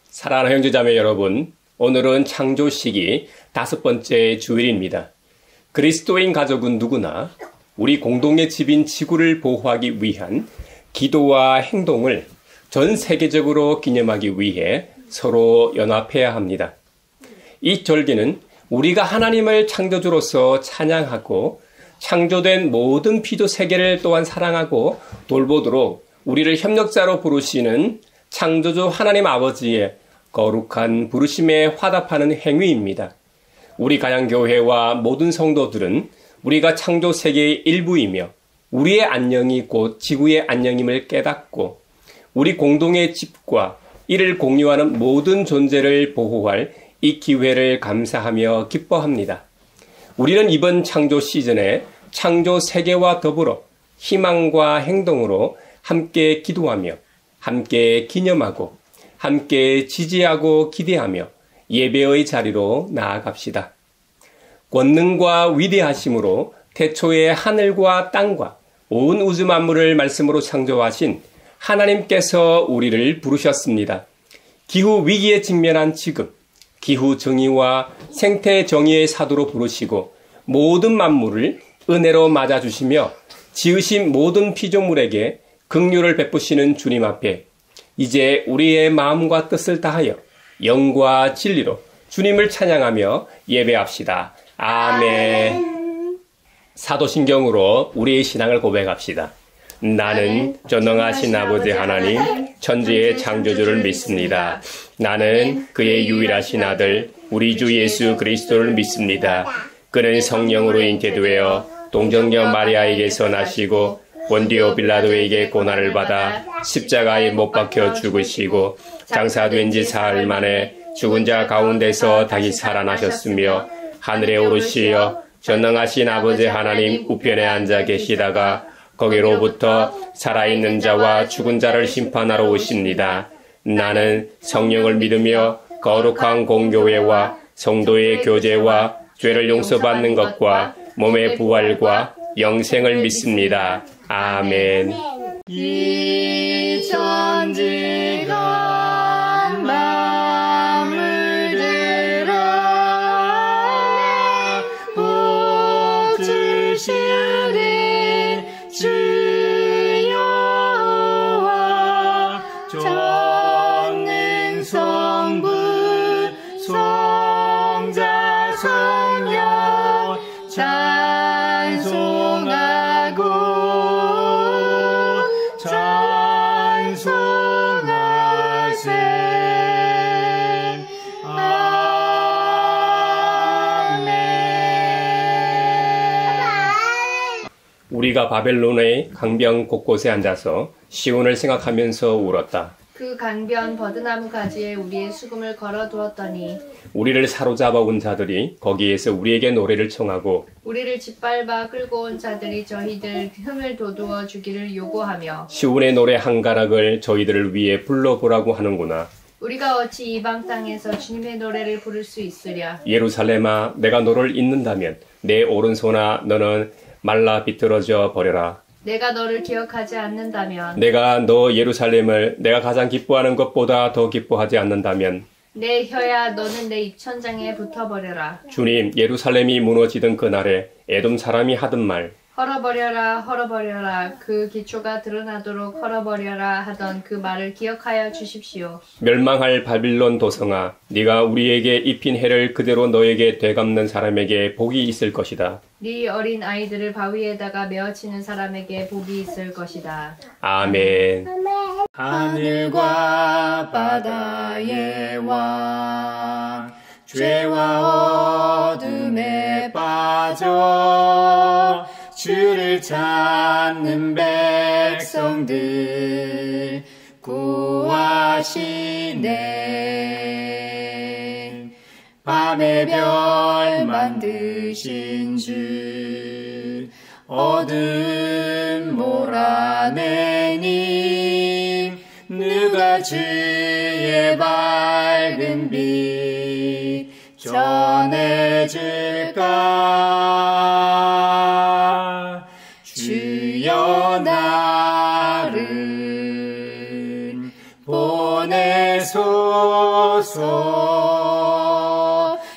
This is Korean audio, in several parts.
사랑하는 형제자매 여러분, 오늘은 창조시기 5번째 주일입니다. 그리스도인 가족은 누구나 우리 공동의 집인 지구를 보호하기 위한 기도와 행동을 전 세계적으로 기념하기 위해 서로 연합해야 합니다. 이 절기는 우리가 하나님을 창조주로서 찬양하고 창조된 모든 피조 세계를 또한 사랑하고 돌보도록 우리를 협력자로 부르시는 창조주 하나님 아버지의 거룩한 부르심에 화답하는 행위입니다. 우리 가양교회와 모든 성도들은 우리가 창조 세계의 일부이며 우리의 안녕이 곧 지구의 안녕임을 깨닫고 우리 공동의 집과 이를 공유하는 모든 존재를 보호할 이 기회를 감사하며 기뻐합니다. 우리는 이번 창조 시즌에 창조 세계와 더불어 희망과 행동으로 함께 기도하며 함께 기념하고 함께 지지하고 기대하며 예배의 자리로 나아갑시다. 권능과 위대하심으로 태초에 하늘과 땅과 온 우주 만물을 말씀으로 창조하신 하나님께서 우리를 부르셨습니다. 기후 위기에 직면한 지금 기후 정의와 생태 정의의 사도로 부르시고 모든 만물을 은혜로 맞아주시며 지으신 모든 피조물에게 긍휼을 베푸시는 주님 앞에 이제 우리의 마음과 뜻을 다하여 영과 진리로 주님을 찬양하며 예배합시다. 아멘. 사도신경으로 우리의 신앙을 고백합시다. 나는 전능하신 아버지 하나님 천지의 창조주를 믿습니다. 나는 그의 유일하신 아들 우리 주 예수 그리스도를 믿습니다. 그는 성령으로 잉태되어 동정녀 마리아에게서 나시고 본디오 빌라도에게 고난을 받아 십자가에 못 박혀 죽으시고 장사된 지 사흘 만에 죽은 자 가운데서 다시 살아나셨으며 하늘에 오르시어 전능하신 아버지 하나님 우편에 앉아 계시다가 거기로부터 살아있는 자와 죽은 자를 심판하러 오십니다. 나는 성령을 믿으며 거룩한 공교회와 성도의 교제와 죄를 용서받는 것과 몸의 부활과 영생을 믿습니다. 아멘. 이 천지가 마음을 들어 복 주시리 주여와 전능 성부 성자 성령 찬송하고 우리가 바벨론의 강변 곳곳에 앉아서 시온을 생각하면서 울었다. 그 강변 버드나무 가지에 우리의 수금을 걸어두었더니 우리를 사로잡아 온 자들이 거기에서 우리에게 노래를 청하고 우리를 짓밟아 끌고 온 자들이 저희들 흠을 돋우어 주기를 요구하며 시온의 노래 한 가락을 저희들을 위해 불러보라고 하는구나. 우리가 어찌 이방 땅에서 주님의 노래를 부를 수 있으랴. 예루살렘아 내가 너를 잊는다면 내 오른손아 너는 말라 비틀어져 버려라. 내가 너를 기억하지 않는다면 내가 너 예루살렘을 내가 가장 기뻐하는 것보다 더 기뻐하지 않는다면 내 혀야 너는 내 입천장에 붙어버려라. 주님 예루살렘이 무너지던 그날에 에돔 사람이 하던 말 헐어버려라 헐어버려라 그 기초가 드러나도록 헐어버려라 하던 그 말을 기억하여 주십시오. 멸망할 바빌론 도성아 네가 우리에게 입힌 해를 그대로 너에게 되갚는 사람에게 복이 있을 것이다. 네 어린 아이들을 바위에다가 메어치는 사람에게 복이 있을 것이다. 아멘. 하늘과 바다의 왕 죄와 어둠에 빠져 주를 찾는 백성들 구하시네. 밤의 별 만드신 주 어둠 몰아내니 누가 주의 밝은 빛 전해줄까. 주여 나를 보내소. 주소서.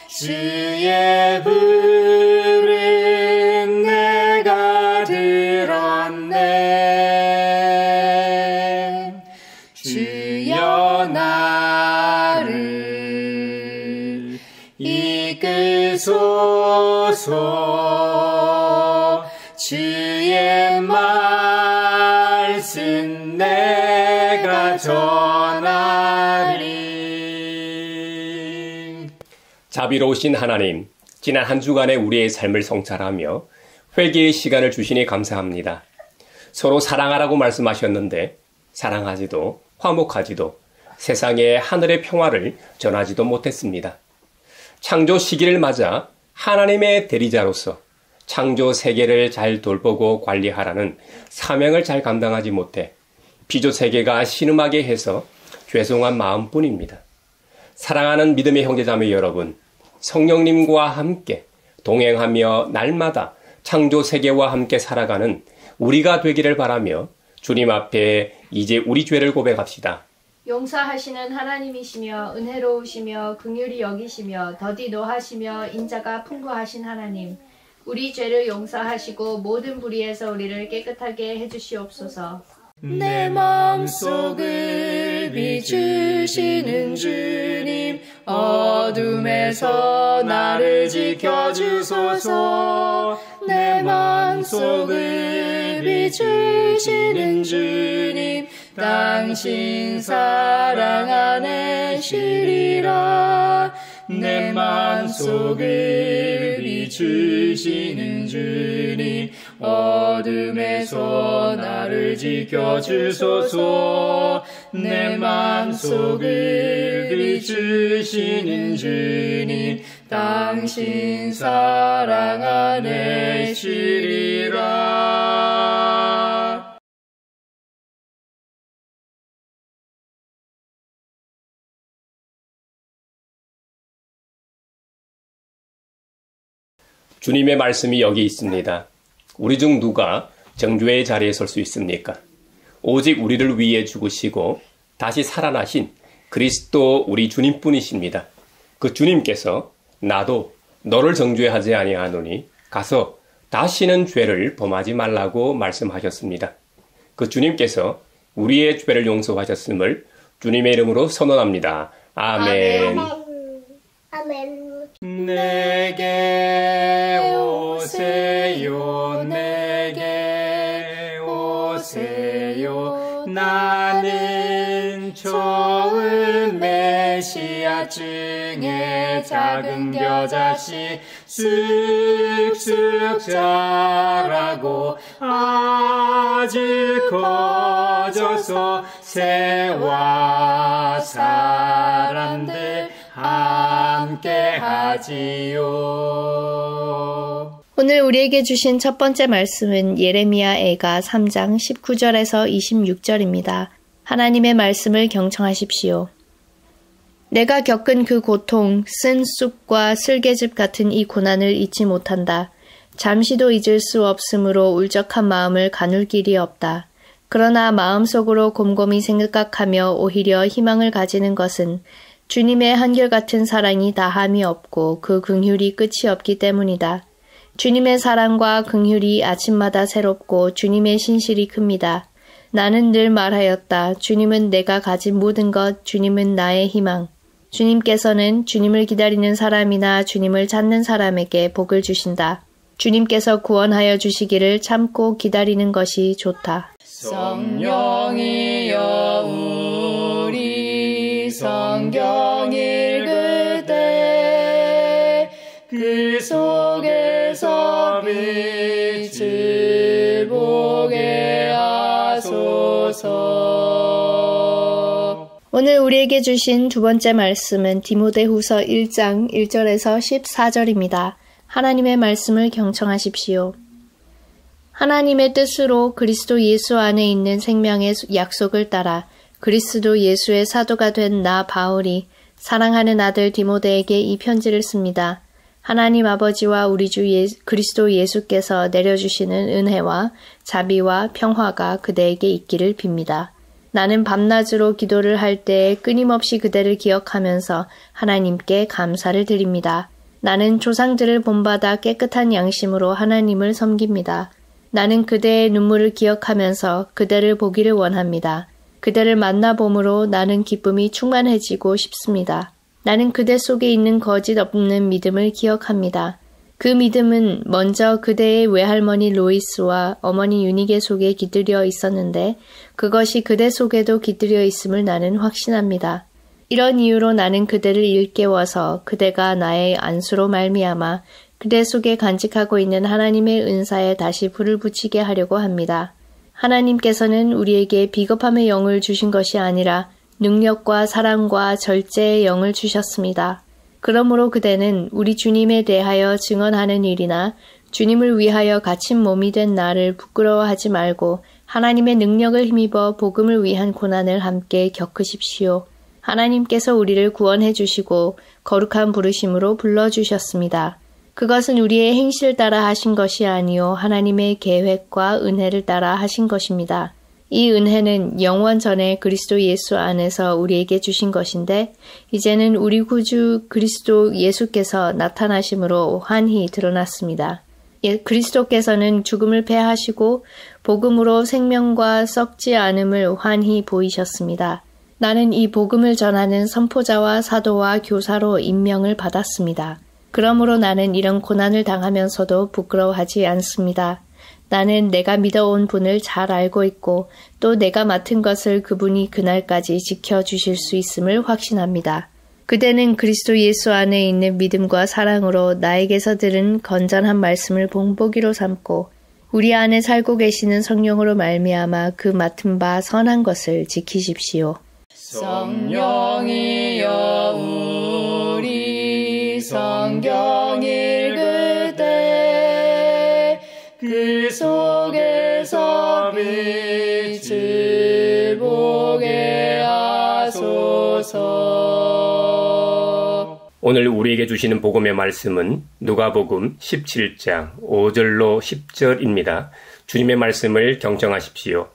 주의 불은 내가 들었네. 주여 나를 이끌소서. 주의 말씀 내가 전하리. 자비로우신 하나님, 지난 한 주간의 우리의 삶을 성찰하며 회개의 시간을 주시니 감사합니다. 서로 사랑하라고 말씀하셨는데 사랑하지도 화목하지도 세상에 하늘의 평화를 전하지도 못했습니다. 창조 시기를 맞아 하나님의 대리자로서 창조 세계를 잘 돌보고 관리하라는 사명을 잘 감당하지 못해 피조 세계가 신음하게 해서 죄송한 마음뿐입니다. 사랑하는 믿음의 형제자매 여러분, 성령님과 함께 동행하며 날마다 창조 세계와 함께 살아가는 우리가 되기를 바라며 주님 앞에 이제 우리 죄를 고백합시다. 용서하시는 하나님이시며 은혜로우시며 긍휼히 여기시며 더디 노하시며 인자가 풍부하신 하나님, 우리 죄를 용서하시고 모든 불의에서 우리를 깨끗하게 해주시옵소서. 내 마음속을 비추시는 주님, 어둠에서 나를 지켜주소서. 내 마음속을 비추시는 주님, 당신 사랑 안에 쉬리라. 내 마음속을 비추시는 주님, 어둠에서 나를 지켜주소서. 내 마음속을 비추시는 주님, 당신 사랑 안에 쉬리라. 주님의 말씀이 여기 있습니다. 우리 중 누가 정죄의 자리에 설 수 있습니까? 오직 우리를 위해 죽으시고 다시 살아나신 그리스도 우리 주님뿐이십니다. 그 주님께서 나도 너를 정죄하지 아니하노니 가서 다시는 죄를 범하지 말라고 말씀하셨습니다. 그 주님께서 우리의 죄를 용서하셨음을 주님의 이름으로 선언합니다. 아멘. 아멘. 내게 오세요, 내게 오세요. 나는 좋은 메시아 중에 작은 겨자씨 쑥쑥 자라고 아주 커져서 새와 사람들 함께 하지요. 오늘 우리에게 주신 첫 번째 말씀은 예레미야 애가 3장 19절에서 26절입니다. 하나님의 말씀을 경청하십시오. 내가 겪은 그 고통, 쓴 쑥과 슬개즙 같은 이 고난을 잊지 못한다. 잠시도 잊을 수 없으므로 울적한 마음을 가눌 길이 없다. 그러나 마음속으로 곰곰이 생각하며 오히려 희망을 가지는 것은 주님의 한결같은 사랑이 다함이 없고 그 긍휼이 끝이 없기 때문이다. 주님의 사랑과 긍휼이 아침마다 새롭고 주님의 신실이 큽니다. 나는 늘 말하였다. 주님은 내가 가진 모든 것, 주님은 나의 희망. 주님께서는 주님을 기다리는 사람이나 주님을 찾는 사람에게 복을 주신다. 주님께서 구원하여 주시기를 참고 기다리는 것이 좋다. 성령이여 우리 성경 읽을 때 그 속에서 빛을 보게 하소서. 오늘 우리에게 주신 두 번째 말씀은 디모데후서 1장 1절에서 14절입니다. 하나님의 말씀을 경청하십시오. 하나님의 뜻으로 그리스도 예수 안에 있는 생명의 약속을 따라 그리스도 예수의 사도가 된 나 바울이 사랑하는 아들 디모데에게 이 편지를 씁니다. 하나님 아버지와 우리 주 그리스도 예수께서 내려주시는 은혜와 자비와 평화가 그대에게 있기를 빕니다. 나는 밤낮으로 기도를 할 때 끊임없이 그대를 기억하면서 하나님께 감사를 드립니다. 나는 조상들을 본받아 깨끗한 양심으로 하나님을 섬깁니다. 나는 그대의 눈물을 기억하면서 그대를 보기를 원합니다. 그대를 만나봄으로 나는 기쁨이 충만해지고 싶습니다. 나는 그대 속에 있는 거짓 없는 믿음을 기억합니다. 그 믿음은 먼저 그대의 외할머니 로이스와 어머니 유니게 속에 깃들여 있었는데 그것이 그대 속에도 깃들여 있음을 나는 확신합니다. 이런 이유로 나는 그대를 일깨워서 그대가 나의 안수로 말미암아 그대 속에 간직하고 있는 하나님의 은사에 다시 불을 붙이게 하려고 합니다. 하나님께서는 우리에게 비겁함의 영을 주신 것이 아니라 능력과 사랑과 절제의 영을 주셨습니다. 그러므로 그대는 우리 주님에 대하여 증언하는 일이나 주님을 위하여 갇힌 몸이 된 나를 부끄러워하지 말고 하나님의 능력을 힘입어 복음을 위한 고난을 함께 겪으십시오. 하나님께서 우리를 구원해 주시고 거룩한 부르심으로 불러주셨습니다. 그것은 우리의 행실을 따라 하신 것이 아니요 하나님의 계획과 은혜를 따라 하신 것입니다. 이 은혜는 영원 전에 그리스도 예수 안에서 우리에게 주신 것인데 이제는 우리 구주 그리스도 예수께서 나타나심으로 환히 드러났습니다. 그리스도께서는 죽음을 패하시고 복음으로 생명과 썩지 않음을 환히 보이셨습니다. 나는 이 복음을 전하는 선포자와 사도와 교사로 임명을 받았습니다. 그러므로 나는 이런 고난을 당하면서도 부끄러워하지 않습니다. 나는 내가 믿어온 분을 잘 알고 있고 또 내가 맡은 것을 그분이 그날까지 지켜주실 수 있음을 확신합니다. 그대는 그리스도 예수 안에 있는 믿음과 사랑으로 나에게서 들은 건전한 말씀을 본보기로 삼고 우리 안에 살고 계시는 성령으로 말미암아 그 맡은 바 선한 것을 지키십시오. 성령이여 우리 성경 읽을 때 그 속에서 빛을 보게 하소서. 오늘 우리에게 주시는 복음의 말씀은 누가복음 17장 5절로 10절입니다. 주님의 말씀을 경청하십시오.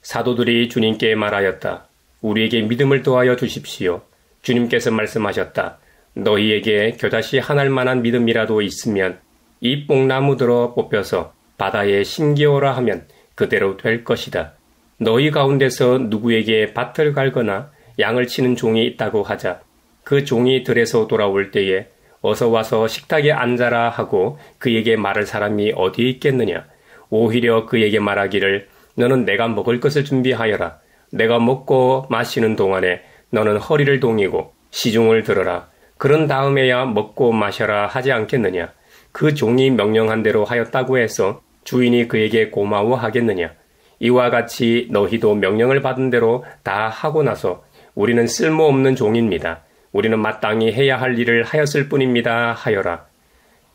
사도들이 주님께 말하였다. 우리에게 믿음을 더하여 주십시오. 주님께서 말씀하셨다. 너희에게 겨자씨 하나일 만한 믿음이라도 있으면 이 뽕나무들어 뽑혀서 바다에 심기어라 하면 그대로 될 것이다. 너희 가운데서 누구에게 밭을 갈거나 양을 치는 종이 있다고 하자. 그 종이 들에서 돌아올 때에 어서 와서 식탁에 앉아라 하고 그에게 말할 사람이 어디 있겠느냐. 오히려 그에게 말하기를 너는 내가 먹을 것을 준비하여라. 내가 먹고 마시는 동안에 너는 허리를 동이고 시중을 들어라. 그런 다음에야 먹고 마셔라 하지 않겠느냐. 그 종이 명령한 대로 하였다고 해서 주인이 그에게 고마워하겠느냐. 이와 같이 너희도 명령을 받은 대로 다 하고 나서 우리는 쓸모없는 종입니다. 우리는 마땅히 해야 할 일을 하였을 뿐입니다 하여라.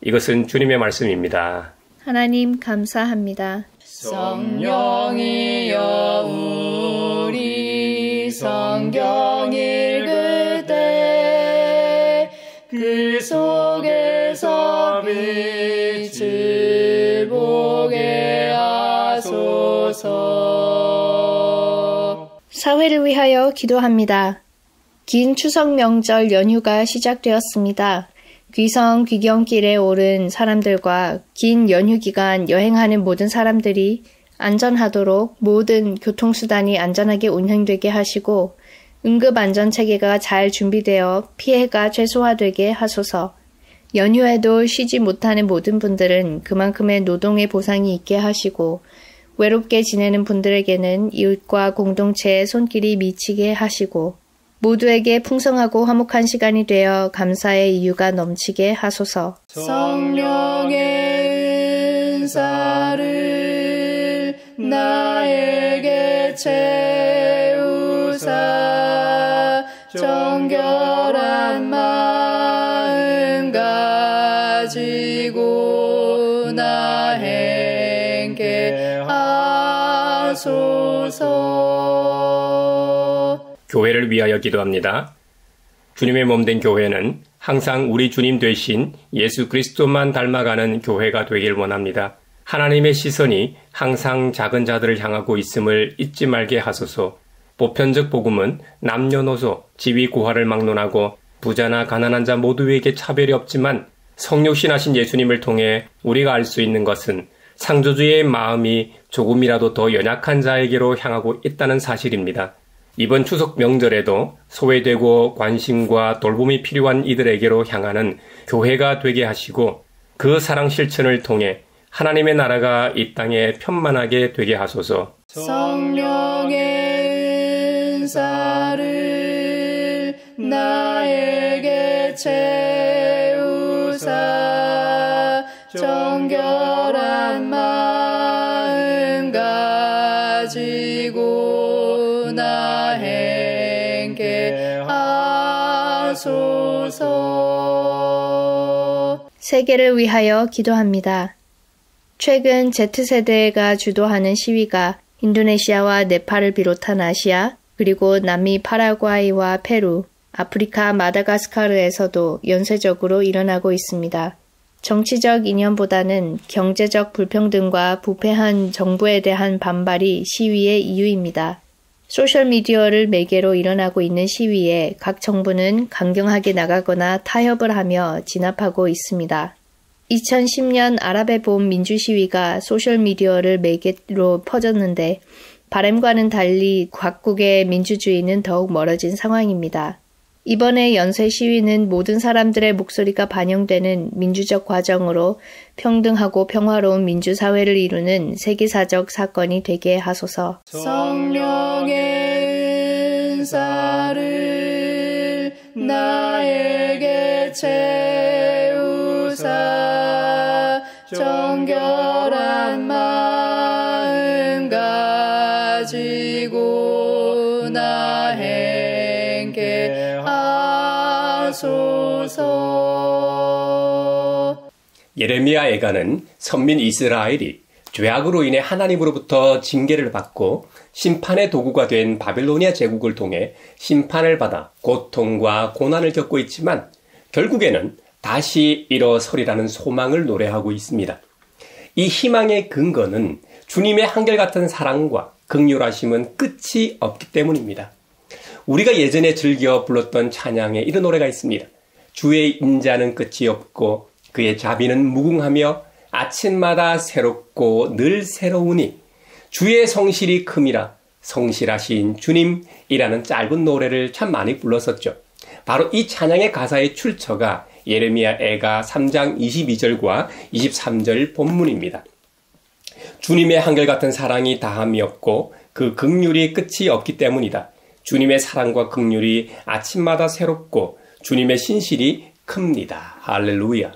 이것은 주님의 말씀입니다. 하나님 감사합니다. 성령이여 우리 성경 읽을 때 그 속에서 빛을 보게 하소서. 사회를 위하여 기도합니다. 긴 추석 명절 연휴가 시작되었습니다. 귀성 귀경길에 오른 사람들과 긴 연휴 기간 여행하는 모든 사람들이 안전하도록 모든 교통수단이 안전하게 운행되게 하시고 응급안전체계가 잘 준비되어 피해가 최소화되게 하소서. 연휴에도 쉬지 못하는 모든 분들은 그만큼의 노동의 보상이 있게 하시고 외롭게 지내는 분들에게는 이웃과 공동체의 손길이 미치게 하시고 모두에게 풍성하고 화목한 시간이 되어 감사의 이유가 넘치게 하소서. 성령의 은사를 나에게 채우사 정결한 마음 가지고 나 행케 하소서. 교회를 위하여 기도합니다. 주님의 몸된 교회는 항상 우리 주님 되신 예수 그리스도만 닮아가는 교회가 되길 원합니다. 하나님의 시선이 항상 작은 자들을 향하고 있음을 잊지 말게 하소서. 보편적 복음은 남녀노소, 지위 고하를 막론하고 부자나 가난한 자 모두에게 차별이 없지만 성육신하신 예수님을 통해 우리가 알 수 있는 것은 창조주의 마음이 조금이라도 더 연약한 자에게로 향하고 있다는 사실입니다. 이번 추석 명절에도 소외되고 관심과 돌봄이 필요한 이들에게로 향하는 교회가 되게 하시고 그 사랑 실천을 통해 하나님의 나라가 이 땅에 편만하게 되게 하소서. 성령의 은사를 나에게 채우사 정결한 마음 가지고 나 행케 하소서. 세계를 위하여 기도합니다. 최근 Z세대가 주도하는 시위가 인도네시아와 네팔을 비롯한 아시아, 그리고 남미 파라과이와 페루, 아프리카 마다가스카르에서도 연쇄적으로 일어나고 있습니다. 정치적 이념보다는 경제적 불평등과 부패한 정부에 대한 반발이 시위의 이유입니다. 소셜미디어를 매개로 일어나고 있는 시위에 각 정부는 강경하게 나가거나 타협을 하며 진압하고 있습니다. 2010년 아랍의 봄 민주시위가 소셜미디어를 매개로 퍼졌는데 바람과는 달리 각국의 민주주의는 더욱 멀어진 상황입니다. 이번에 연쇄 시위는 모든 사람들의 목소리가 반영되는 민주적 과정으로 평등하고 평화로운 민주사회를 이루는 세계사적 사건이 되게 하소서. 성령의 은사를 나에게 채우사 정결한 마음 가지고 나 행케 하소서. 예레미야 애가는 선민 이스라엘이 죄악으로 인해 하나님으로부터 징계를 받고 심판의 도구가 된 바빌로니아 제국을 통해 심판을 받아 고통과 고난을 겪고 있지만 결국에는 다시 일어서리라는 소망을 노래하고 있습니다. 이 희망의 근거는 주님의 한결같은 사랑과 긍휼하심은 끝이 없기 때문입니다. 우리가 예전에 즐겨 불렀던 찬양에 이런 노래가 있습니다. 주의 인자는 끝이 없고 그의 자비는 무궁하며 아침마다 새롭고 늘 새로우니 주의 성실이 큼이라 성실하신 주님이라는 짧은 노래를 참 많이 불렀었죠. 바로 이 찬양의 가사의 출처가 예레미야 애가 3장 22절과 23절 본문입니다. 주님의 한결같은 사랑이 다함이 없고 그 긍휼이 끝이 없기 때문이다. 주님의 사랑과 긍휼이 아침마다 새롭고 주님의 신실이 큽니다. 할렐루야.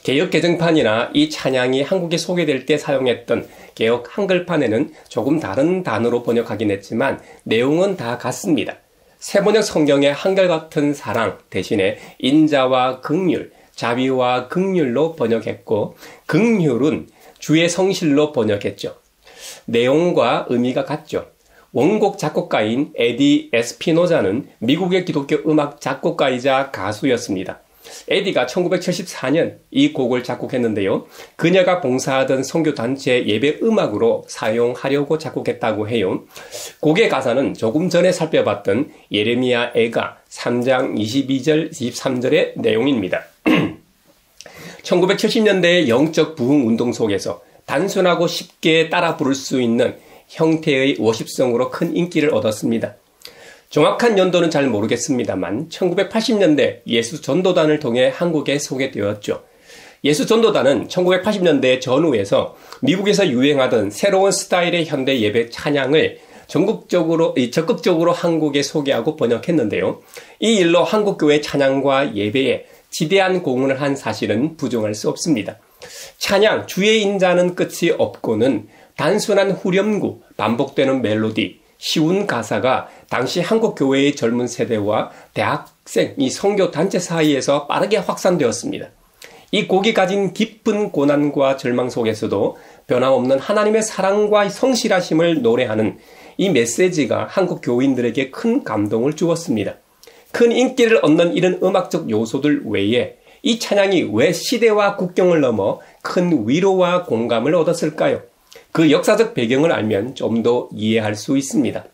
개역 개정판이나 이 찬양이 한국에 소개될 때 사용했던 개역 한글판에는 조금 다른 단어로 번역하긴 했지만 내용은 다 같습니다. 새번역 성경의 한결같은 사랑 대신에 인자와 긍휼, 자비와 긍휼로 번역했고 긍휼은 주의 성실로 번역했죠. 내용과 의미가 같죠. 원곡 작곡가인 에디 에스피노자는 미국의 기독교 음악 작곡가이자 가수였습니다. 에디가 1974년 이 곡을 작곡했는데요. 그녀가 봉사하던 선교단체 예배 음악으로 사용하려고 작곡했다고 해요. 곡의 가사는 조금 전에 살펴봤던 예레미야 애가 3장 22절, 23절의 내용입니다. 1970년대의 영적 부흥 운동 속에서 단순하고 쉽게 따라 부를 수 있는 형태의 워십송으로 큰 인기를 얻었습니다. 정확한 연도는 잘 모르겠습니다만 1980년대 예수 전도단을 통해 한국에 소개되었죠. 예수 전도단은 1980년대 전후에서 미국에서 유행하던 새로운 스타일의 현대 예배 찬양을 적극적으로 한국에 소개하고 번역했는데요. 이 일로 한국교회 찬양과 예배에 지대한 공헌을 한 사실은 부정할 수 없습니다. 찬양 주의 인자는 끝이 없고는 단순한 후렴구, 반복되는 멜로디, 쉬운 가사가 당시 한국 교회의 젊은 세대와 대학생, 이 선교 단체 사이에서 빠르게 확산되었습니다. 이 곡이 가진 깊은 고난과 절망 속에서도 변함없는 하나님의 사랑과 성실하심을 노래하는 이 메시지가 한국 교인들에게 큰 감동을 주었습니다. 큰 인기를 얻는 이런 음악적 요소들 외에 이 찬양이 왜 시대와 국경을 넘어 큰 위로와 공감을 얻었을까요? 그 역사적 배경을 알면 좀 더 이해할 수 있습니다.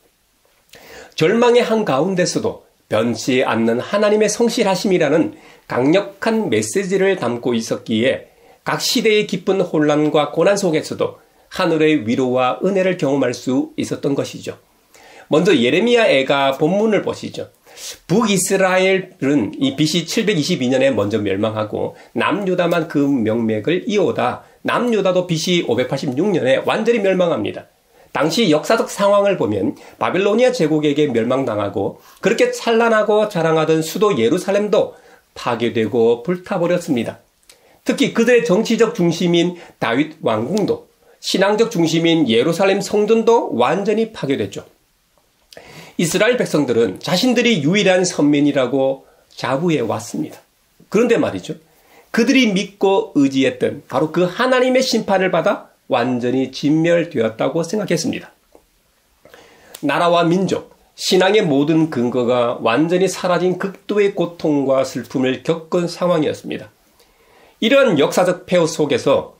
절망의 한가운데서도 변치 않는 하나님의 성실하심이라는 강력한 메시지를 담고 있었기에 각 시대의 깊은 혼란과 고난 속에서도 하늘의 위로와 은혜를 경험할 수 있었던 것이죠. 먼저 예레미야 애가 본문을 보시죠. 북이스라엘은 이 BC 722년에 먼저 멸망하고 남유다만 그 명맥을 이어오다 남유다도 BC 586년에 완전히 멸망합니다. 당시 역사적 상황을 보면 바빌로니아 제국에게 멸망당하고 그렇게 찬란하고 자랑하던 수도 예루살렘도 파괴되고 불타버렸습니다. 특히 그들의 정치적 중심인 다윗 왕궁도 신앙적 중심인 예루살렘 성전도 완전히 파괴됐죠. 이스라엘 백성들은 자신들이 유일한 선민이라고 자부해 왔습니다. 그런데 말이죠. 그들이 믿고 의지했던 바로 그 하나님의 심판을 받아 완전히 진멸되었다고 생각했습니다. 나라와 민족, 신앙의 모든 근거가 완전히 사라진 극도의 고통과 슬픔을 겪은 상황이었습니다. 이러한 역사적 폐허 속에서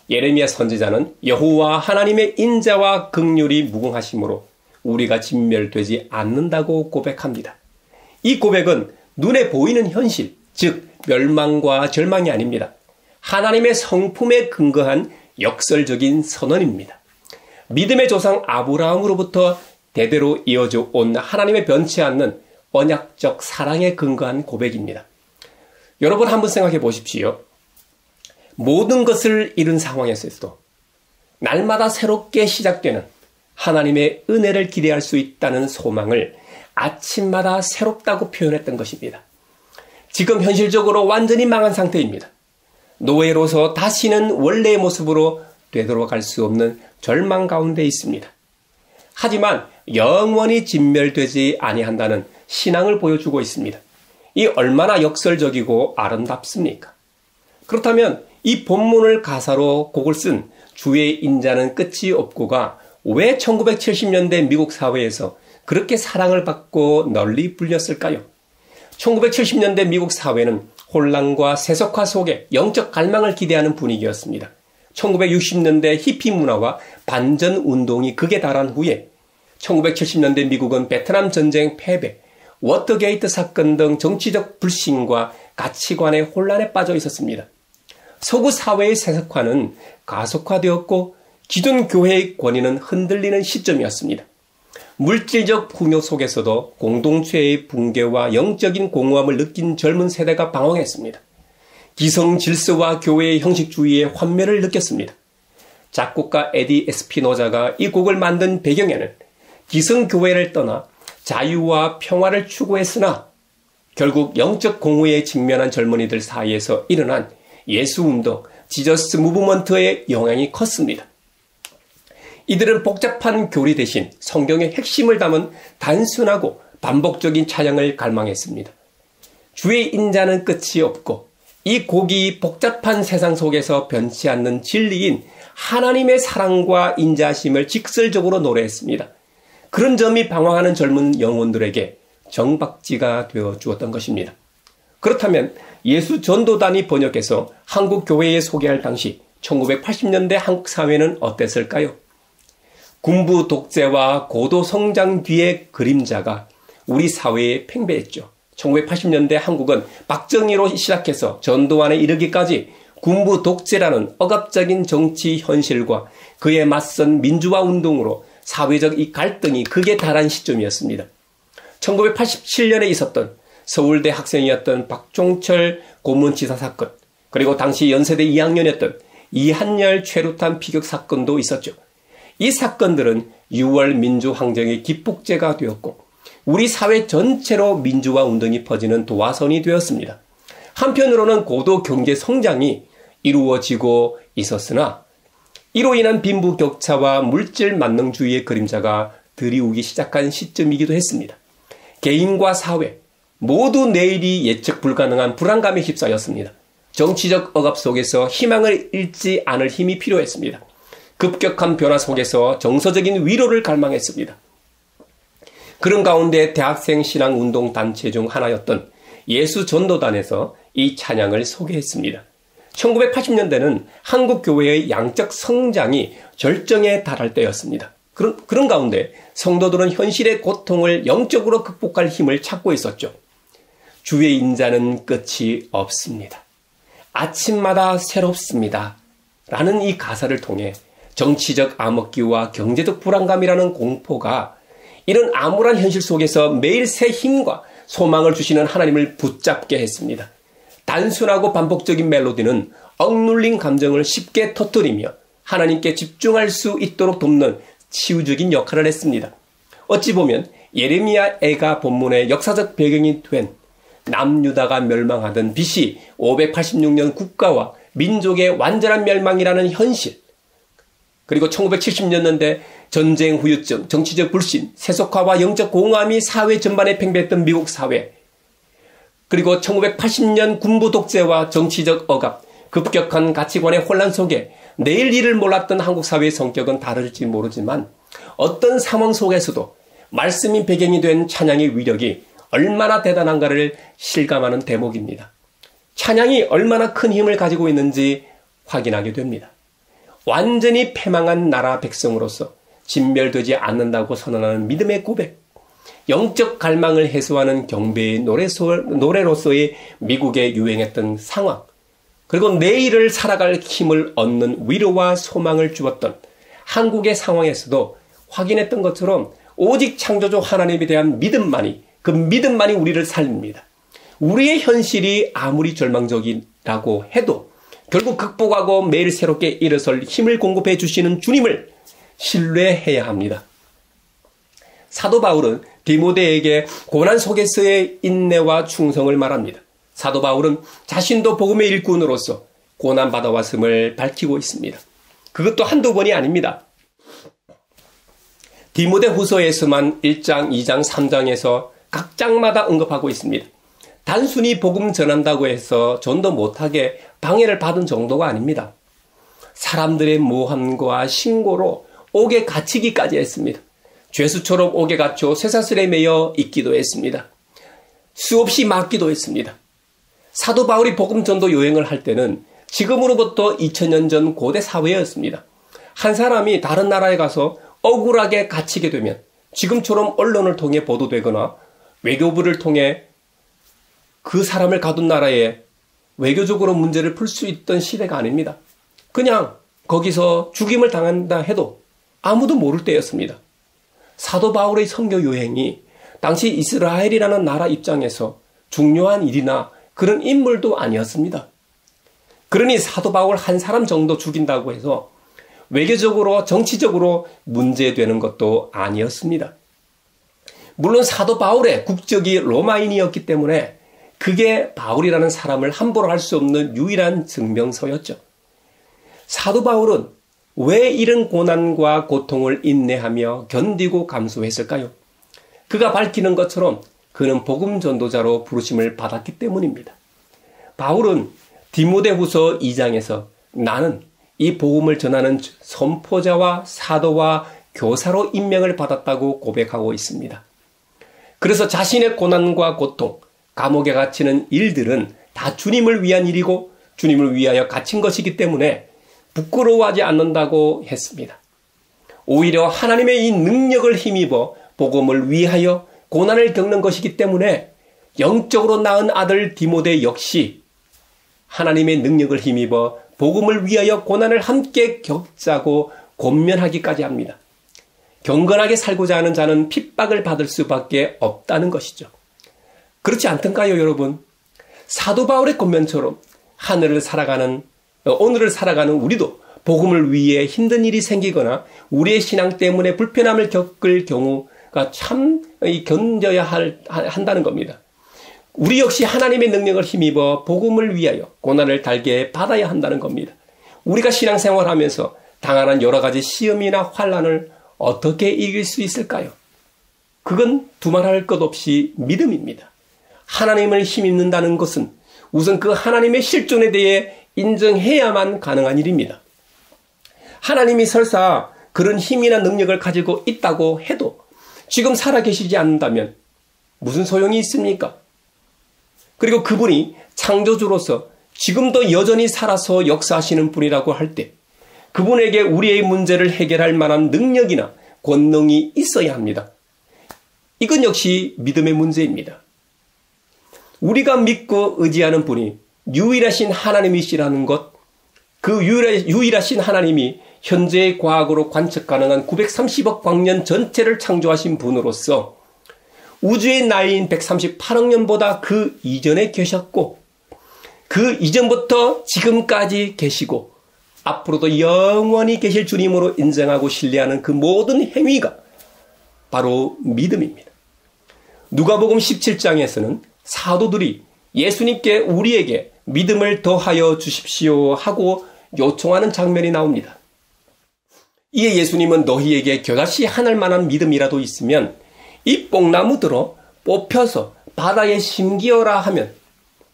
예레미야 선지자는 여호와 하나님의 인자와 긍휼이 무궁하심으로 우리가 진멸되지 않는다고 고백합니다. 이 고백은 눈에 보이는 현실, 즉 멸망과 절망이 아닙니다. 하나님의 성품에 근거한 역설적인 선언입니다. 믿음의 조상 아브라함으로부터 대대로 이어져 온 하나님의 변치 않는 언약적 사랑에 근거한 고백입니다. 여러분 한번 생각해 보십시오. 모든 것을 잃은 상황에서도 날마다 새롭게 시작되는 하나님의 은혜를 기대할 수 있다는 소망을 아침마다 새롭다고 표현했던 것입니다. 지금 현실적으로 완전히 망한 상태입니다. 노예로서 다시는 원래의 모습으로 되돌아갈 수 없는 절망 가운데 있습니다. 하지만 영원히 진멸되지 아니한다는 신앙을 보여주고 있습니다. 이 얼마나 역설적이고 아름답습니까? 그렇다면 이 본문을 가사로 곡을 쓴 주의 인자는 끝이 없고가 왜 1970년대 미국 사회에서 그렇게 사랑을 받고 널리 불렸을까요? 1970년대 미국 사회는 혼란과 세속화 속에 영적 갈망을 기대하는 분위기였습니다. 1960년대 히피 문화와 반전 운동이 극에 달한 후에 1970년대 미국은 베트남 전쟁 패배, 워터게이트 사건 등 정치적 불신과 가치관의 혼란에 빠져 있었습니다. 서구 사회의 세속화는 가속화되었고 기존 교회의 권위는 흔들리는 시점이었습니다. 물질적 풍요 속에서도 공동체의 붕괴와 영적인 공허함을 느낀 젊은 세대가 방황했습니다. 기성 질서와 교회의 형식주의의 환멸을 느꼈습니다. 작곡가 에디 에스피노자가 이 곡을 만든 배경에는 기성교회를 떠나 자유와 평화를 추구했으나 결국 영적 공허에 직면한 젊은이들 사이에서 일어난 예수운동, 지저스 무브먼트의 영향이 컸습니다. 이들은 복잡한 교리 대신 성경의 핵심을 담은 단순하고 반복적인 찬양을 갈망했습니다. 주의 인자는 끝이 없고 이 곡이 복잡한 세상 속에서 변치 않는 진리인 하나님의 사랑과 인자심을 직설적으로 노래했습니다. 그런 점이 방황하는 젊은 영혼들에게 정박지가 되어 주었던 것입니다. 그렇다면 예수 전도단이 번역해서 한국 교회에 소개할 당시 1980년대 한국 사회는 어땠을까요? 군부 독재와 고도 성장 뒤의 그림자가 우리 사회에 팽배했죠. 1980년대 한국은 박정희로 시작해서 전두환에 이르기까지 군부 독재라는 억압적인 정치 현실과 그에 맞선 민주화 운동으로 사회적 이 갈등이 극에 달한 시점이었습니다. 1987년에 있었던 서울대 학생이었던 박종철 고문치사 사건, 그리고 당시 연세대 2학년이었던 이한열 최루탄 피격 사건도 있었죠. 이 사건들은 6월 민주항쟁의 기폭제가 되었고 우리 사회 전체로 민주화 운동이 퍼지는 도화선이 되었습니다. 한편으로는 고도 경제 성장이 이루어지고 있었으나 이로 인한 빈부격차와 물질 만능주의의 그림자가 드리우기 시작한 시점이기도 했습니다. 개인과 사회 모두 내일이 예측 불가능한 불안감에 휩싸였습니다. 정치적 억압 속에서 희망을 잃지 않을 힘이 필요했습니다. 급격한 변화 속에서 정서적인 위로를 갈망했습니다. 그런 가운데 대학생 신앙운동 단체 중 하나였던 예수 전도단에서 이 찬양을 소개했습니다. 1980년대는 한국 교회의 양적 성장이 절정에 달할 때였습니다. 그런 가운데 성도들은 현실의 고통을 영적으로 극복할 힘을 찾고 있었죠. 주의 인자는 끝이 없습니다. 아침마다 새롭습니다. 라는 이 가사를 통해 정치적 암흑기와 경제적 불안감이라는 공포가 이런 암울한 현실 속에서 매일 새 힘과 소망을 주시는 하나님을 붙잡게 했습니다. 단순하고 반복적인 멜로디는 억눌린 감정을 쉽게 터뜨리며 하나님께 집중할 수 있도록 돕는 치유적인 역할을 했습니다. 어찌 보면 예레미야 애가 본문의 역사적 배경이 된 남유다가 멸망하던 BC 586년 국가와 민족의 완전한 멸망이라는 현실, 그리고 1970년대 전쟁 후유증, 정치적 불신, 세속화와 영적 공허함이 사회 전반에 팽배했던 미국 사회, 그리고 1980년 군부 독재와 정치적 억압, 급격한 가치관의 혼란 속에 내일 일을 몰랐던 한국 사회의 성격은 다를지 모르지만 어떤 상황 속에서도 말씀인 배경이 된 찬양의 위력이 얼마나 대단한가를 실감하는 대목입니다. 찬양이 얼마나 큰 힘을 가지고 있는지 확인하게 됩니다. 완전히 패망한 나라 백성으로서 진멸되지 않는다고 선언하는 믿음의 고백, 영적 갈망을 해소하는 경배의 노래로서의 미국에 유행했던 상황, 그리고 내일을 살아갈 힘을 얻는 위로와 소망을 주었던 한국의 상황에서도 확인했던 것처럼 오직 창조주 하나님에 대한 믿음만이, 그 믿음만이 우리를 살립니다. 우리의 현실이 아무리 절망적이라고 해도 결국 극복하고 매일 새롭게 일어설 힘을 공급해 주시는 주님을 신뢰해야 합니다. 사도 바울은 디모데에게 고난 속에서의 인내와 충성을 말합니다. 사도 바울은 자신도 복음의 일꾼으로서 고난받아 왔음을 밝히고 있습니다. 그것도 한두 번이 아닙니다. 디모데 후서에서만 1장, 2장, 3장에서 각 장마다 언급하고 있습니다. 단순히 복음 전한다고 해서 전도 못하게 방해를 받은 정도가 아닙니다. 사람들의 모함과 신고로 옥에 갇히기까지 했습니다. 죄수처럼 옥에 갇혀 쇠사슬에 매여 있기도 했습니다. 수없이 맞기도 했습니다. 사도 바울이 복음 전도 여행을 할 때는 지금으로부터 2000년 전 고대 사회였습니다. 한 사람이 다른 나라에 가서 억울하게 갇히게 되면 지금처럼 언론을 통해 보도되거나 외교부를 통해 그 사람을 가둔 나라에 외교적으로 문제를 풀 수 있던 시대가 아닙니다. 그냥 거기서 죽임을 당한다 해도 아무도 모를 때였습니다. 사도 바울의 선교 여행이 당시 이스라엘이라는 나라 입장에서 중요한 일이나 그런 인물도 아니었습니다. 그러니 사도 바울 한 사람 정도 죽인다고 해서 외교적으로 정치적으로 문제되는 것도 아니었습니다. 물론 사도 바울의 국적이 로마인이었기 때문에 그게 바울이라는 사람을 함부로 할 수 없는 유일한 증명서였죠. 사도 바울은 왜 이런 고난과 고통을 인내하며 견디고 감수했을까요? 그가 밝히는 것처럼 그는 복음 전도자로 부르심을 받았기 때문입니다. 바울은 디모데후서 2장에서 나는 이 복음을 전하는 선포자와 사도와 교사로 임명을 받았다고 고백하고 있습니다. 그래서 자신의 고난과 고통, 감옥에 갇히는 일들은 다 주님을 위한 일이고 주님을 위하여 갇힌 것이기 때문에 부끄러워하지 않는다고 했습니다. 오히려 하나님의 이 능력을 힘입어 복음을 위하여 고난을 겪는 것이기 때문에 영적으로 낳은 아들 디모데 역시 하나님의 능력을 힘입어 복음을 위하여 고난을 함께 겪자고 권면하기까지 합니다. 경건하게 살고자 하는 자는 핍박을 받을 수밖에 없다는 것이죠. 그렇지 않던가요, 여러분? 사도 바울의 권면처럼 오늘을 살아가는 우리도 복음을 위해 힘든 일이 생기거나 우리의 신앙 때문에 불편함을 겪을 경우가 참 견뎌야 한다는 겁니다. 우리 역시 하나님의 능력을 힘입어 복음을 위하여 고난을 달게 받아야 한다는 겁니다. 우리가 신앙생활하면서 당하는 여러 가지 시험이나 환난을 어떻게 이길 수 있을까요? 그건 두말할 것 없이 믿음입니다. 하나님을 힘입는다는 것은 우선 그 하나님의 실존에 대해 인정해야만 가능한 일입니다. 하나님이 설사 그런 힘이나 능력을 가지고 있다고 해도 지금 살아계시지 않는다면 무슨 소용이 있습니까? 그리고 그분이 창조주로서 지금도 여전히 살아서 역사하시는 분이라고 할 때 그분에게 우리의 문제를 해결할 만한 능력이나 권능이 있어야 합니다. 이건 역시 믿음의 문제입니다. 우리가 믿고 의지하는 분이 유일하신 하나님이시라는 것, 그 유일하신 하나님이 현재의 과학으로 관측 가능한 930억 광년 전체를 창조하신 분으로서 우주의 나이인 138억 년보다 그 이전에 계셨고 그 이전부터 지금까지 계시고 앞으로도 영원히 계실 주님으로 인정하고 신뢰하는 그 모든 행위가 바로 믿음입니다. 누가복음 17장에서는 사도들이 예수님께 우리에게 믿음을 더하여 주십시오 하고 요청하는 장면이 나옵니다. 이에 예수님은 너희에게 겨자씨 하늘 만한 믿음이라도 있으면 이 뽕나무 들어 뽑혀서 바다에 심기어라 하면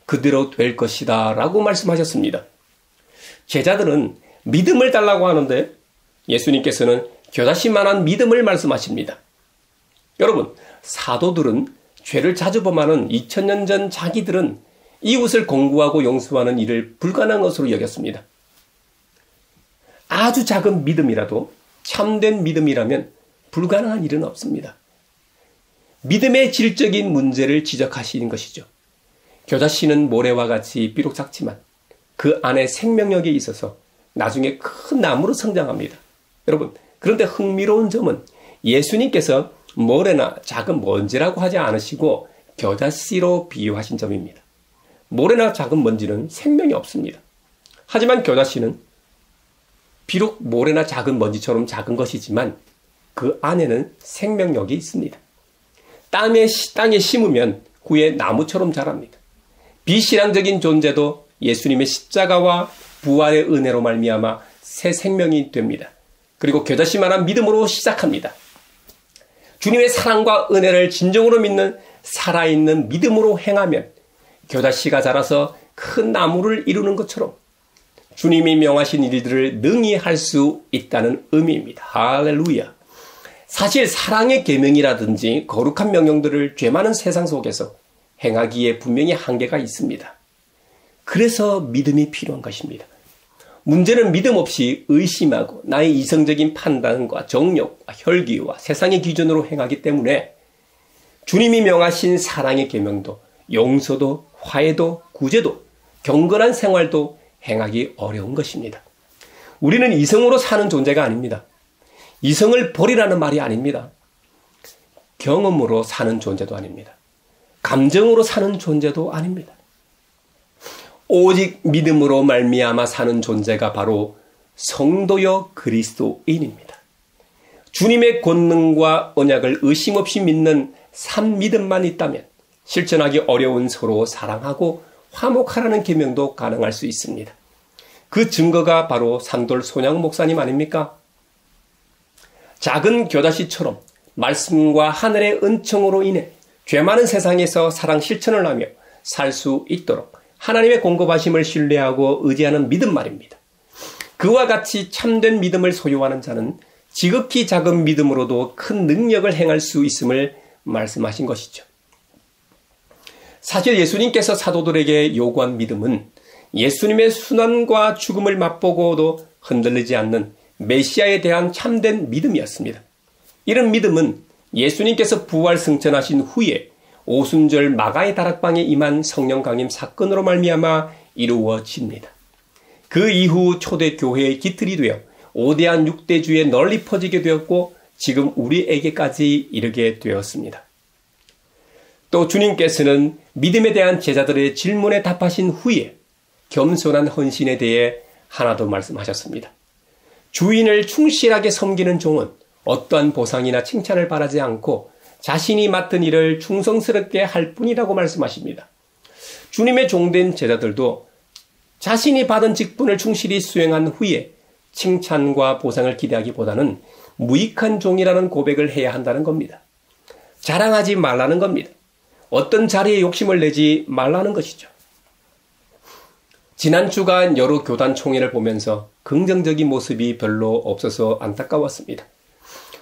그대로 될 것이다 라고 말씀하셨습니다. 제자들은 믿음을 달라고 하는데 예수님께서는 겨자씨만한 믿음을 말씀하십니다. 여러분, 사도들은 죄를 자주 범하는 2000년 전 자기들은 이웃을 공부하고 용서하는 일을 불가능한 것으로 여겼습니다. 아주 작은 믿음이라도 참된 믿음이라면 불가능한 일은 없습니다. 믿음의 질적인 문제를 지적하시는 것이죠. 겨자씨는 모래와 같이 비록 작지만 그 안에 생명력이 있어서 나중에 큰 나무로 성장합니다. 여러분, 그런데 흥미로운 점은 예수님께서 모래나 작은 먼지라고 하지 않으시고 겨자씨로 비유하신 점입니다. 모래나 작은 먼지는 생명이 없습니다. 하지만 겨자씨는 비록 모래나 작은 먼지처럼 작은 것이지만 그 안에는 생명력이 있습니다. 땅에 심으면 후에 나무처럼 자랍니다. 비신앙적인 존재도 예수님의 십자가와 부활의 은혜로 말미암아 새 생명이 됩니다. 그리고 겨자씨만한 믿음으로 시작합니다. 주님의 사랑과 은혜를 진정으로 믿는 살아있는 믿음으로 행하면 겨자씨가 자라서 큰 나무를 이루는 것처럼 주님이 명하신 일들을 능히 할 수 있다는 의미입니다. 할렐루야. 사실 사랑의 계명이라든지 거룩한 명령들을 죄 많은 세상 속에서 행하기에 분명히 한계가 있습니다. 그래서 믿음이 필요한 것입니다. 문제는 믿음 없이 의심하고 나의 이성적인 판단과 정욕과 혈기와 세상의 기준으로 행하기 때문에 주님이 명하신 사랑의 계명도 용서도 화해도 구제도 경건한 생활도 행하기 어려운 것입니다. 우리는 이성으로 사는 존재가 아닙니다. 이성을 버리라는 말이 아닙니다. 경험으로 사는 존재도 아닙니다. 감정으로 사는 존재도 아닙니다. 오직 믿음으로 말미암아 사는 존재가 바로 성도여 그리스도인입니다. 주님의 권능과 언약을 의심 없이 믿는 산 믿음만 있다면 실천하기 어려운 서로 사랑하고 화목하라는 계명도 가능할 수 있습니다. 그 증거가 바로 산돌 손양 목사님 아닙니까? 작은 겨자씨처럼 말씀과 하늘의 은총으로 인해 죄 많은 세상에서 사랑 실천을 하며 살 수 있도록 하나님의 공급하심을 신뢰하고 의지하는 믿음 말입니다. 그와 같이 참된 믿음을 소유하는 자는 지극히 작은 믿음으로도 큰 능력을 행할 수 있음을 말씀하신 것이죠. 사실 예수님께서 사도들에게 요구한 믿음은 예수님의 순환과 죽음을 맛보고도 흔들리지 않는 메시아에 대한 참된 믿음이었습니다. 이런 믿음은 예수님께서 부활 승천하신 후에 오순절 마가의 다락방에 임한 성령 강림 사건으로 말미암아 이루어집니다. 그 이후 초대교회의 기틀이 되어 5대한 6대주에 널리 퍼지게 되었고 지금 우리에게까지 이르게 되었습니다. 또 주님께서는 믿음에 대한 제자들의 질문에 답하신 후에 겸손한 헌신에 대해 하나 더 말씀하셨습니다. 주인을 충실하게 섬기는 종은 어떠한 보상이나 칭찬을 바라지 않고 자신이 맡은 일을 충성스럽게 할 뿐이라고 말씀하십니다. 주님의 종된 제자들도 자신이 받은 직분을 충실히 수행한 후에 칭찬과 보상을 기대하기보다는 무익한 종이라는 고백을 해야 한다는 겁니다. 자랑하지 말라는 겁니다. 어떤 자리에 욕심을 내지 말라는 것이죠. 지난 주간 여러 교단 총회를 보면서 긍정적인 모습이 별로 없어서 안타까웠습니다.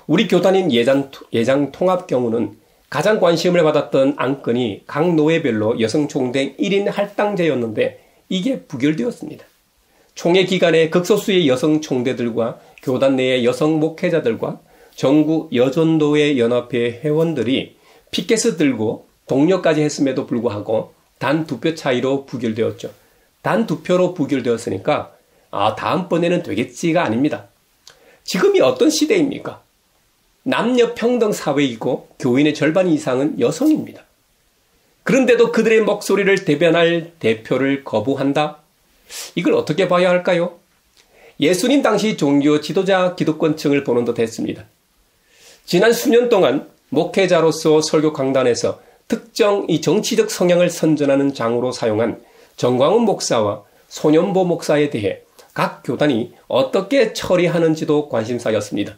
우리 교단인 예장 통합 경우는 가장 관심을 받았던 안건이 각 노회별로 여성 총대 1인 할당제였는데 이게 부결되었습니다. 총회 기간에 극소수의 여성 총대들과 교단 내의 여성 목회자들과 전국 여전도회 연합회 회원들이 피켓을 들고 독려까지 했음에도 불구하고 단 2표 차이로 부결되었죠. 단 2표로 부결되었으니까 다음번에는 되겠지가 아닙니다. 지금이 어떤 시대입니까? 남녀 평등 사회이고 교인의 절반 이상은 여성입니다. 그런데도 그들의 목소리를 대변할 대표를 거부한다? 이걸 어떻게 봐야 할까요? 예수님 당시 종교 지도자 기득권층을 보는 듯 했습니다. 지난 수년 동안 목회자로서 설교 강단에서 특정 이 정치적 성향을 선전하는 장으로 사용한 정광훈 목사와 손연보 목사에 대해 각 교단이 어떻게 처리하는지도 관심사였습니다.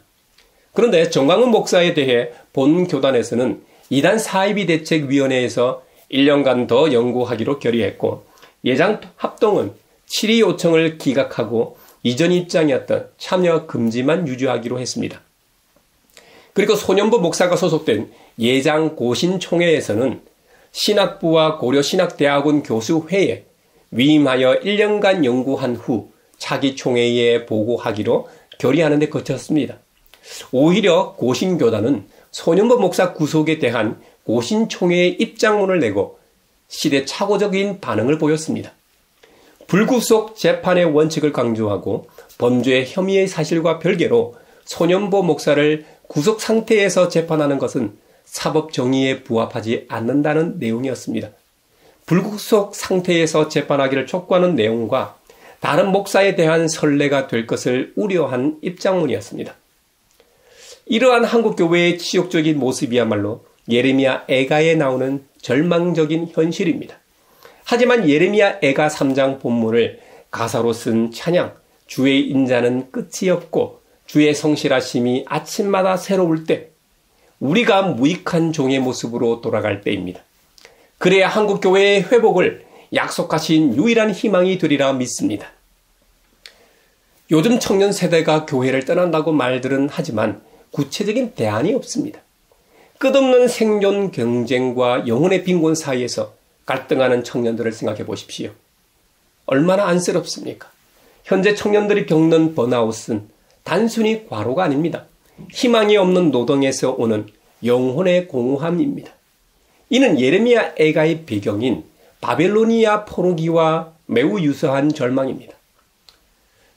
그런데 정광훈 목사에 대해 본 교단에서는 이단 사이비 대책위원회에서 1년간 더 연구하기로 결의했고 예장 합동은 질의 요청을 기각하고 이전 입장이었던 참여 금지만 유지하기로 했습니다. 그리고 손연보 목사가 소속된 예장 고신총회에서는 신학부와 고려신학대학원 교수회에 위임하여 1년간 연구한 후 차기 총회에 보고하기로 결의하는 데 그쳤습니다. 오히려 고신교단은 손연보 목사 구속에 대한 고신총회의 입장문을 내고 시대착오적인 반응을 보였습니다. 불구속 재판의 원칙을 강조하고 범죄 혐의의 사실과 별개로 손연보 목사를 구속 상태에서 재판하는 것은 사법 정의에 부합하지 않는다는 내용이었습니다. 불구속 상태에서 재판하기를 촉구하는 내용과 다른 목사에 대한 선례가 될 것을 우려한 입장문이었습니다. 이러한 한국교회의 치욕적인 모습이야말로 예레미야 애가에 나오는 절망적인 현실입니다. 하지만 예레미야 애가 3장 본문을 가사로 쓴 찬양, 주의 인자는 끝이 없고 주의 성실하심이 아침마다 새로울 때, 우리가 무익한 종의 모습으로 돌아갈 때입니다. 그래야 한국교회의 회복을 약속하신 유일한 희망이 되리라 믿습니다. 요즘 청년 세대가 교회를 떠난다고 말들은 하지만 구체적인 대안이 없습니다. 끝없는 생존 경쟁과 영혼의 빈곤 사이에서 갈등하는 청년들을 생각해 보십시오. 얼마나 안쓰럽습니까? 현재 청년들이 겪는 번아웃은 단순히 과로가 아닙니다. 희망이 없는 노동에서 오는 영혼의 공허함입니다. 이는 예레미야 애가의 배경인 바벨로니아 포로기와 매우 유사한 절망입니다.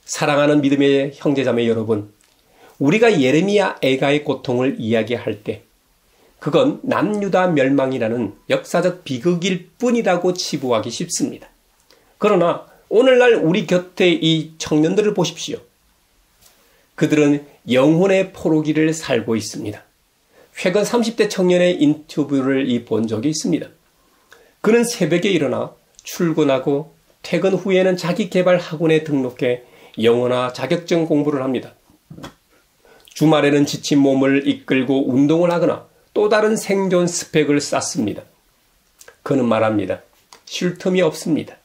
사랑하는 믿음의 형제자매 여러분, 우리가 예레미야 애가의 고통을 이야기할 때 그건 남유다 멸망이라는 역사적 비극일 뿐이라고 치부하기 쉽습니다. 그러나 오늘날 우리 곁에 이 청년들을 보십시오. 그들은 영혼의 포로기를 살고 있습니다. 최근 30대 청년의 인터뷰를 본 적이 있습니다. 그는 새벽에 일어나 출근하고 퇴근 후에는 자기 개발 학원에 등록해 영어나 자격증 공부를 합니다. 주말에는 지친 몸을 이끌고 운동을 하거나 또 다른 생존 스펙을 쌓습니다. 그는 말합니다. 쉴 틈이 없습니다.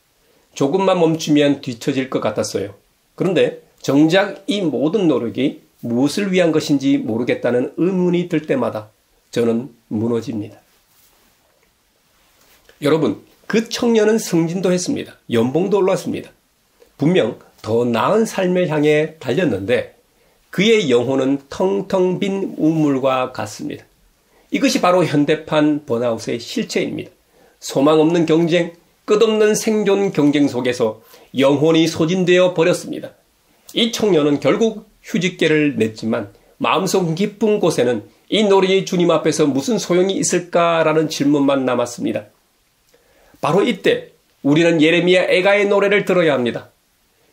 조금만 멈추면 뒤처질 것 같았어요. 그런데 정작 이 모든 노력이 무엇을 위한 것인지 모르겠다는 의문이 들 때마다 저는 무너집니다. 여러분, 그 청년은 승진도 했습니다. 연봉도 올랐습니다. 분명 더 나은 삶을 향해 달렸는데 그의 영혼은 텅텅 빈 우물과 같습니다. 이것이 바로 현대판 번아웃의 실체입니다. 소망 없는 경쟁, 끝없는 생존 경쟁 속에서 영혼이 소진되어 버렸습니다. 이 청년은 결국 휴직계를 냈지만 마음속 깊은 곳에는 이 노래의 주님 앞에서 무슨 소용이 있을까라는 질문만 남았습니다. 바로 이때 우리는 예레미야 애가의 노래를 들어야 합니다.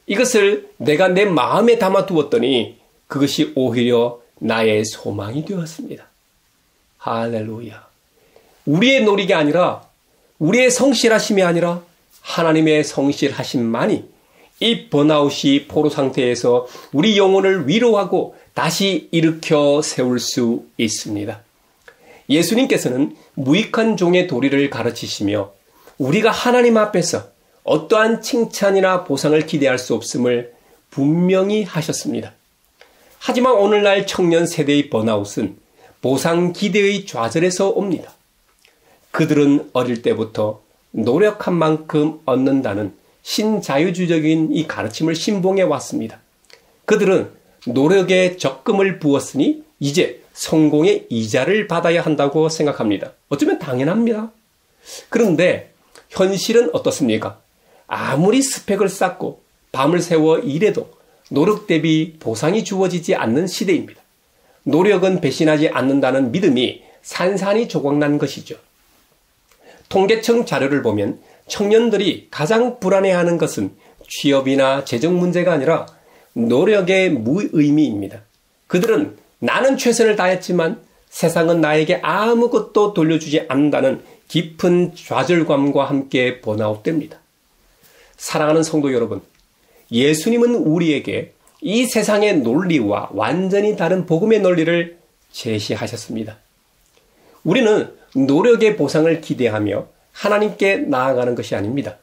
이것을 내가 내 마음에 담아두었더니 그것이 오히려 나의 소망이 되었습니다. 할렐루야. 우리의 노력이 아니라, 우리의 성실하심이 아니라 하나님의 성실하심만이 이 번아웃이 포로 상태에서 우리 영혼을 위로하고 다시 일으켜 세울 수 있습니다. 예수님께서는 무익한 종의 도리를 가르치시며 우리가 하나님 앞에서 어떠한 칭찬이나 보상을 기대할 수 없음을 분명히 하셨습니다. 하지만 오늘날 청년 세대의 번아웃은 보상 기대의 좌절에서 옵니다. 그들은 어릴 때부터 노력한 만큼 얻는다는 신자유주의적인 이 가르침을 신봉해 왔습니다. 그들은 노력에 적금을 부었으니 이제 성공의 이자를 받아야 한다고 생각합니다. 어쩌면 당연합니다. 그런데 현실은 어떻습니까? 아무리 스펙을 쌓고 밤을 새워 일해도 노력 대비 보상이 주어지지 않는 시대입니다. 노력은 배신하지 않는다는 믿음이 산산이 조각난 것이죠. 통계청 자료를 보면 청년들이 가장 불안해하는 것은 취업이나 재정 문제가 아니라 노력의 무의미입니다. 그들은 나는 최선을 다했지만 세상은 나에게 아무것도 돌려주지 않는다는 깊은 좌절감과 함께 번아웃됩니다. 사랑하는 성도 여러분, 예수님은 우리에게 이 세상의 논리와 완전히 다른 복음의 논리를 제시하셨습니다. 우리는 노력의 보상을 기대하며 하나님께 나아가는 것이 아닙니다.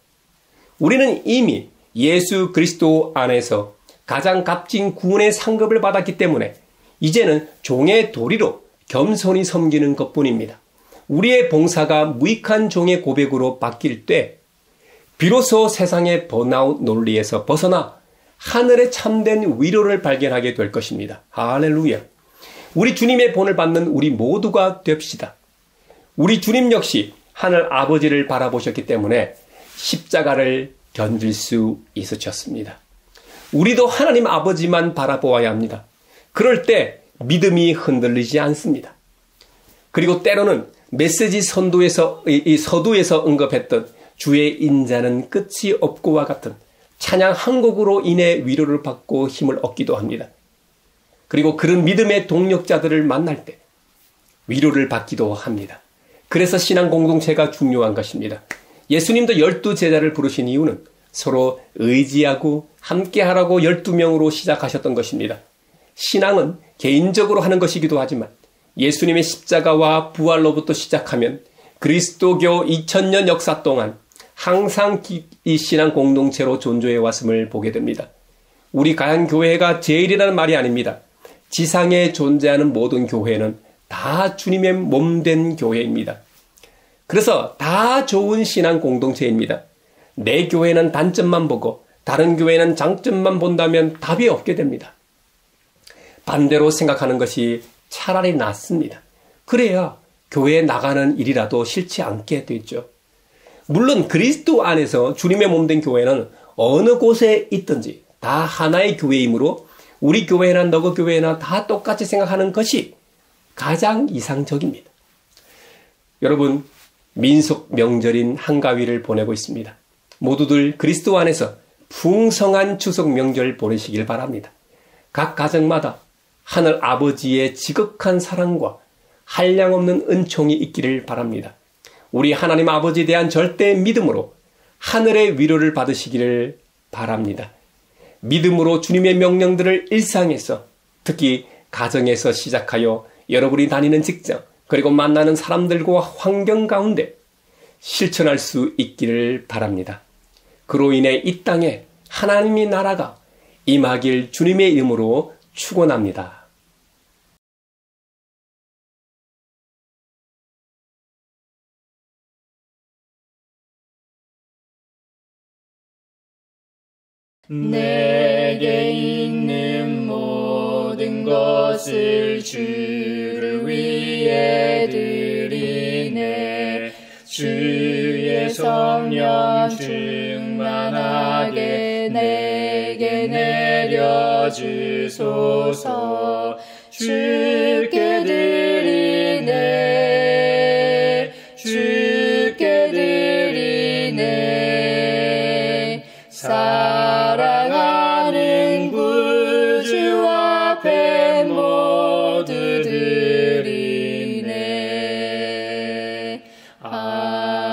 우리는 이미 예수 그리스도 안에서 가장 값진 구원의 상급을 받았기 때문에 이제는 종의 도리로 겸손히 섬기는 것뿐입니다. 우리의 봉사가 무익한 종의 고백으로 바뀔 때 비로소 세상의 번아웃 논리에서 벗어나 하늘의 참된 위로를 발견하게 될 것입니다. 할렐루야. 우리 주님의 본을 받는 우리 모두가 됩시다. 우리 주님 역시 하늘 아버지를 바라보셨기 때문에 십자가를 견딜 수 있으셨습니다. 우리도 하나님 아버지만 바라보아야 합니다. 그럴 때 믿음이 흔들리지 않습니다. 그리고 때로는 메시지 서두에서 언급했던 주의 인자는 끝이 없고와 같은 찬양 한 곡으로 인해 위로를 받고 힘을 얻기도 합니다. 그리고 그런 믿음의 동력자들을 만날 때 위로를 받기도 합니다. 그래서 신앙 공동체가 중요한 것입니다. 예수님도 12제자를 부르신 이유는 서로 의지하고 함께하라고 12명으로 시작하셨던 것입니다. 신앙은 개인적으로 하는 것이기도 하지만 예수님의 십자가와 부활로부터 시작하면 그리스도교 2000년 역사 동안 항상 이 신앙 공동체로 존재해 왔음을 보게 됩니다. 우리 가양교회가 제일이라는 말이 아닙니다. 지상에 존재하는 모든 교회는 다 주님의 몸된 교회입니다. 그래서 다 좋은 신앙 공동체입니다. 내 교회는 단점만 보고 다른 교회는 장점만 본다면 답이 없게 됩니다. 반대로 생각하는 것이 차라리 낫습니다. 그래야 교회에 나가는 일이라도 싫지 않게 되죠. 물론 그리스도 안에서 주님의 몸된 교회는 어느 곳에 있든지 다 하나의 교회이므로 우리 교회나 너그 교회나 다 똑같이 생각하는 것이 가장 이상적입니다. 여러분, 민속 명절인 한가위를 보내고 있습니다. 모두들 그리스도 안에서 풍성한 추석 명절 보내시길 바랍니다. 각 가정마다 하늘 아버지의 지극한 사랑과 한량없는 은총이 있기를 바랍니다. 우리 하나님 아버지에 대한 절대 믿음으로 하늘의 위로를 받으시기를 바랍니다. 믿음으로 주님의 명령들을 일상에서, 특히 가정에서 시작하여 여러분이 다니는 직장, 그리고 만나는 사람들과 환경 가운데 실천할 수 있기를 바랍니다. 그로 인해 이 땅에 하나님의 나라가 임하길 주님의 이름으로 축원합니다. 내게 있는 모든 것을 주를 위해 드리네. 주의 성령 충만하게 내게 내려주소서. 주께 드리네. 주께 드리네. 사랑하는 구주 앞에 모두 드리네. 아멘.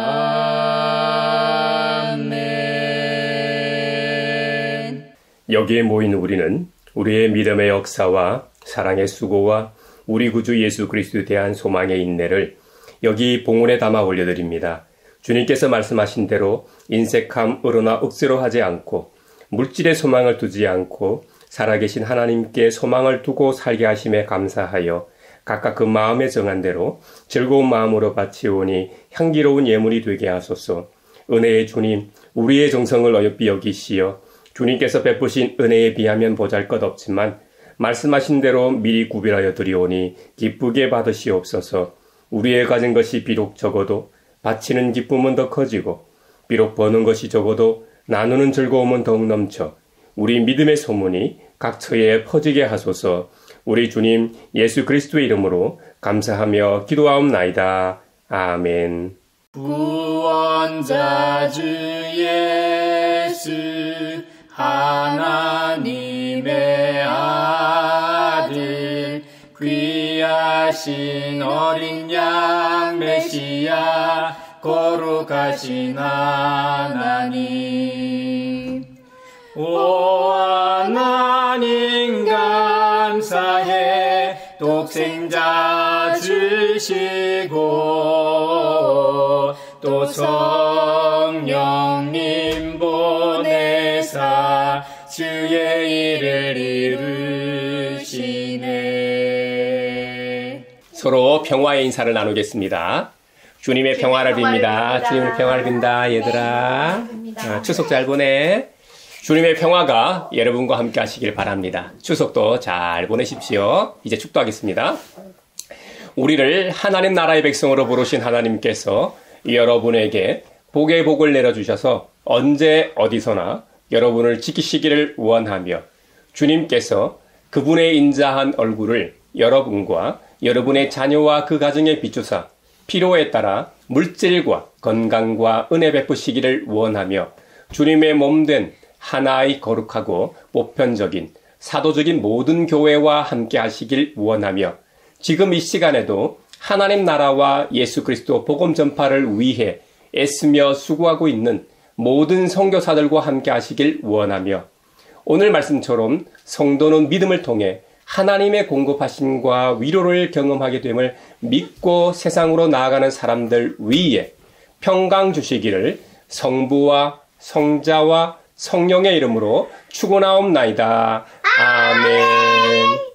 여기에 모인 우리는 우리의 믿음의 역사와 사랑의 수고와 우리 구주 예수 그리스도에 대한 소망의 인내를 여기 봉헌에 담아 올려드립니다. 주님께서 말씀하신 대로 인색함, 의로나 억지로 하지 않고 물질의 소망을 두지 않고 살아계신 하나님께 소망을 두고 살게 하심에 감사하여 각각 그 마음에 정한 대로 즐거운 마음으로 바치오니 향기로운 예물이 되게 하소서. 은혜의 주님, 우리의 정성을 어여삐 여기시어 주님께서 베푸신 은혜에 비하면 보잘것없지만 말씀하신 대로 미리 구별하여 드리오니 기쁘게 받으시옵소서. 우리의 가진 것이 비록 적어도 바치는 기쁨은 더 커지고 비록 버는 것이 적어도 나누는 즐거움은 더욱 넘쳐 우리 믿음의 소문이 각 처에 퍼지게 하소서. 우리 주님 예수 그리스도의 이름으로 감사하며 기도하옵나이다. 아멘. 구원자 주 예수 하나님의 아들 귀하신 어린 양 메시아 거룩하신 하나님 오 하나님 감사해 독생자 주시고 또 성령님 보내사 주의 일을 이루시네. 서로 평화의 인사를 나누겠습니다. 주님의 평화를 빕니다. 주님의 평화를 빈다, 얘들아. 추석 잘 보내. 주님의 평화가 여러분과 함께 하시길 바랍니다. 추석도 잘 보내십시오. 이제 축도하겠습니다. 우리를 하나님 나라의 백성으로 부르신 하나님께서 여러분에게 복의 복을 내려주셔서 언제 어디서나 여러분을 지키시기를 원하며 주님께서 그분의 인자한 얼굴을 여러분과 여러분의 자녀와 그 가정에 비추사 필요에 따라 물질과 건강과 은혜 베푸시기를 원하며 주님의 몸된 하나의 거룩하고 보편적인 사도적인 모든 교회와 함께 하시길 원하며 지금 이 시간에도 하나님 나라와 예수 그리스도 복음 전파를 위해 애쓰며 수고하고 있는 모든 선교사들과 함께 하시길 원하며 오늘 말씀처럼 성도는 믿음을 통해 하나님의 공급하심과 위로를 경험하게 됨을 믿고 세상으로 나아가는 사람들 위에 평강 주시기를 성부와 성자와 성령의 이름으로 축원하옵나이다. 아멘.